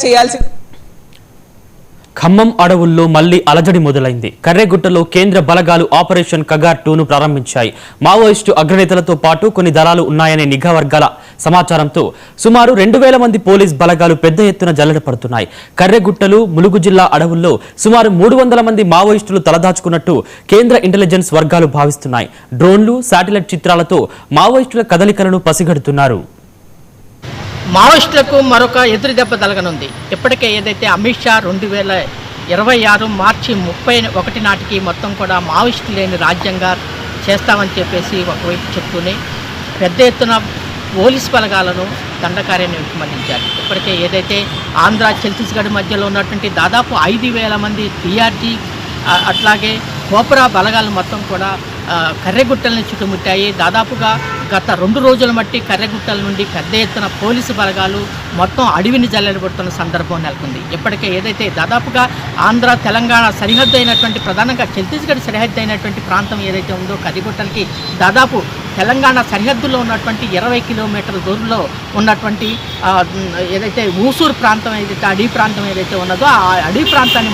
చేయాల్సి. ఖమ్మం అడవుల్లో మళ్లీ అలజడి మొదలైంది. కర్రెగుట్టలో కేంద్ర బలగాలు ఆపరేషన్ కగార్ 2ను ప్రారంభించాయి. మావోయిస్టు అగ్రనేతలతో పాటు కొన్ని దళాలు ఉన్నాయనే నిఘా వర్గాల సమాచారంతో సుమారు 2000 మంది పోలీస్ బలగాలు పెద్ద ఎత్తున జల్లెడ పడుతున్నాయి. కర్రెగుట్టలు, ములుగు జిల్లా అడవుల్లో సుమారు 300 మంది మావోయిస్టులు తలదాచుకున్నట్టు కేంద్ర ఇంటెలిజెన్స్ వర్గాలు భావిస్తున్నాయి. డ్రోన్లు, శాటిలైట్ చిత్రాలతో మావోయిస్టుల కదలికలను పసిగడుతున్నారు. మావోయిస్టులకు మరొక ఎదురు దెబ్బ తలగనుంది. ఇప్పటికే ఏదైతే అమిత్ షా 2026 మార్చి 31 నాటికి మొత్తం కూడా మావోయిస్టు లేని రాజ్యంగా చేస్తామని చెప్పేసి ఒకవైపు చెప్తూనే పెద్ద ఎత్తున పోలీస్ బలగాలను దండకార్యాన్ని విమర్శించారు. ఇప్పటికే ఏదైతే ఆంధ్ర ఛత్తీస్గఢ్ మధ్యలో ఉన్నటువంటి దాదాపు 5000 మంది టీఆర్జీ అట్లాగే కోపరా బలగాలు మొత్తం కూడా కర్రెగుట్టలను చుట్టుముట్టాయి. దాదాపుగా గత 2 రోజుల మట్టి కర్రెగుట్టల నుండి పెద్ద ఎత్తున పోలీసు బలగాలు మొత్తం అడవిని జల్లెడబడుతున్న సందర్భం నెలకొంది. ఇప్పటికే ఏదైతే దాదాపుగా ఆంధ్ర తెలంగాణ సరిహద్దు అయినటువంటి ప్రధానంగా ఛత్తీస్గఢ్ సరిహద్దు అయినటువంటి ప్రాంతం ఏదైతే ఉందో కర్రెగుట్టలకి దాదాపు తెలంగాణ సరిహద్దులో ఉన్నటువంటి 20 కిలోమీటర్ల దూరంలో ఉన్నటువంటి ఏదైతే ఊసూరు ప్రాంతం ఏదైతే అడవి ప్రాంతం ఏదైతే ఉన్నదో ఆ అడవి ప్రాంతాన్ని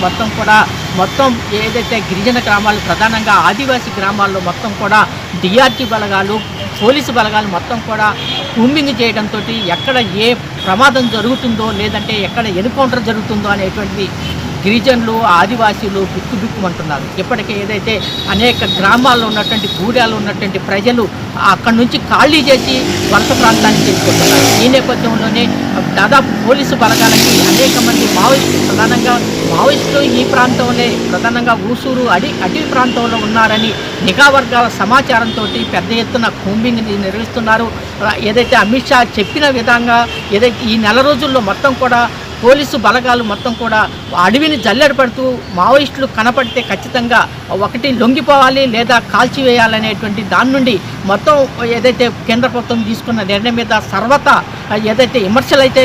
మొత్తం ఏదైతే గిరిజన గ్రామాలు ప్రధానంగా ఆదివాసీ గ్రామాల్లో మొత్తం కూడా డిఆర్జీ బలగాలు పోలీసు బలగాలు మొత్తం కూడా కూంబింగ్ చేయడంతో ఎక్కడ ఏ ప్రమాదం జరుగుతుందో లేదంటే ఎక్కడ ఎన్కౌంటర్ జరుగుతుందో అనేటువంటి గిరిజనులు ఆదివాసీలు బిక్కుబిక్కుమంటున్నారు. ఇప్పటికే ఏదైతే అనేక గ్రామాల్లో ఉన్నటువంటి గూడాలు ఉన్నటువంటి ప్రజలు అక్కడి నుంచి ఖాళీ చేసి వలస ప్రాంతానికి తీసుకుంటున్నారు. ఈ నేపథ్యంలోనే దాదాపు పోలీసు బలగాలకి అనేక మంది మావోయిస్టులు ఈ ప్రాంతంలో ప్రధానంగా ఊసూరు అడవి ప్రాంతంలో ఉన్నారని నిఘా వర్గాల సమాచారంతో పెద్ద ఎత్తున కూంబింగ్ నిర్వహిస్తున్నారు. ఏదైతే అమిత్ షా చెప్పిన విధంగా ఏదైతే ఈ నెల రోజుల్లో మొత్తం కూడా పోలీసు బలగాలు మొత్తం కూడా అడవిని జల్లెడపడుతూ మావోయిస్టులు కనపడితే ఖచ్చితంగా ఒకటి లొంగిపోవాలి లేదా కాల్చివేయాలనేటువంటి దాని నుండి మొత్తం ఏదైతే కేంద్ర ప్రభుత్వం తీసుకున్న నిర్ణయం మీద సర్వతా ఏదైతే విమర్శలు అయితే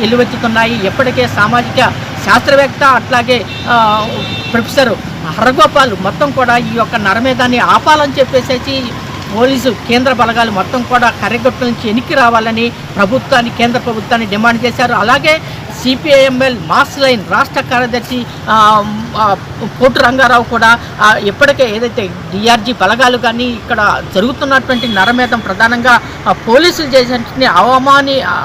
ఎల్లువెత్తుతున్నాయి. ఇప్పటికే సామాజిక శాస్త్రవేత్త అట్లాగే ప్రొఫెసర్ హరగోపాల్ మొత్తం కూడా ఈ యొక్క నరమేధాన్ని ఆపాలని చెప్పేసి పోలీసు కేంద్ర బలగాలు మొత్తం కూడా కర్రెగుట్టల నుంచి వెనక్కి రావాలని కేంద్ర ప్రభుత్వాన్ని డిమాండ్ చేశారు. అలాగే సిపిఐఎంఎల్ మాస్ లైన్ రాష్ట్ర కార్యదర్శి కోటు రంగారావు కూడా ఇప్పటికే ఏదైతే డిఆర్జీ బలగాలు కానీ ఇక్కడ జరుగుతున్నటువంటి నరమేధం ప్రధానంగా పోలీసులు చేసినటువంటి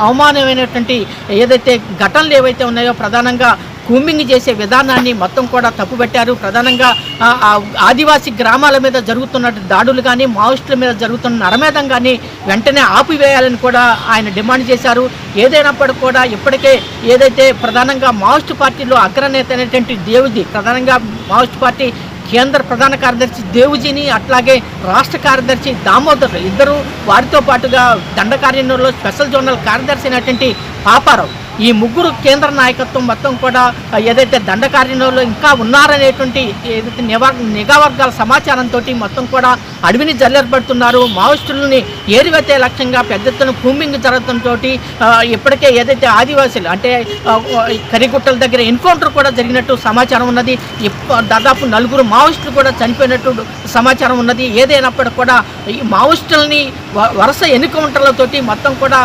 అవమానమైనటువంటి ఏదైతే ఘటనలు ఏవైతే ఉన్నాయో ప్రధానంగా కూంబింగ్ చేసే విధానాన్ని మొత్తం కూడా తప్పుపెట్టారు. ప్రధానంగా ఆదివాసీ గ్రామాల మీద జరుగుతున్న దాడులు కానీ మావోయిస్టుల మీద జరుగుతున్న నరమేధం కానీ వెంటనే ఆపివేయాలని కూడా ఆయన డిమాండ్ చేశారు. ఏదైనప్పటికీ కూడా ఇప్పటికే ఏదైతే ప్రధానంగా మావోయిస్టు పార్టీలో అగ్రనేత అయినటువంటి దేవుజీ ప్రధానంగా మావోయిస్టు పార్టీ కేంద్ర ప్రధాన కార్యదర్శి దేవుజీని అట్లాగే రాష్ట్ర కార్యదర్శి దామోదర్ ఇద్దరు వారితో పాటుగా దండకార్యంలో స్పెషల్ జోనల్ కార్యదర్శి అయినటువంటి పాపారావు ఈ ముగ్గురు కేంద్ర నాయకత్వం మొత్తం కూడా ఏదైతే దండకార్యంలో ఇంకా ఉన్నారనేటువంటి ఏదైతే నిఘా వర్గాల సమాచారంతో మొత్తం కూడా అడవిని జల్లెడబడుతున్నారు. మావోయిస్టులని ఏరివేతే లక్ష్యంగా పెద్ద ఎత్తున కూంబింగ్ జరగడంతో ఇప్పటికే ఏదైతే ఆదివాసీలు అంటే కరిగుట్టల దగ్గర ఎన్కౌంటర్ కూడా జరిగినట్టు సమాచారం ఉన్నది. దాదాపు 4 మావోయిస్టులు కూడా చనిపోయినట్టు సమాచారం ఉన్నది. ఏదైనప్పటికీ కూడా ఈ మావోయిస్టులని వరుస ఎన్కౌంటర్లతోటి మొత్తం కూడా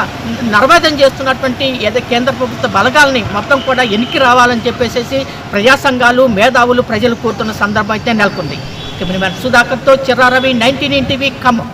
నరమేధం చేస్తున్నటువంటి ఏదైతే కేంద్ర ప్రభుత్వ బలగాలని మొత్తం కూడా వెనక్కి రావాలని చెప్పేసి ప్రజా సంఘాలు మేధావులు ప్రజలు కోరుతున్న సందర్భం అయితే నెలకొంది. కెమెరామెన్ సుధాకర్తో చిర్రారవి 19 టీవీ ఖమ్మం.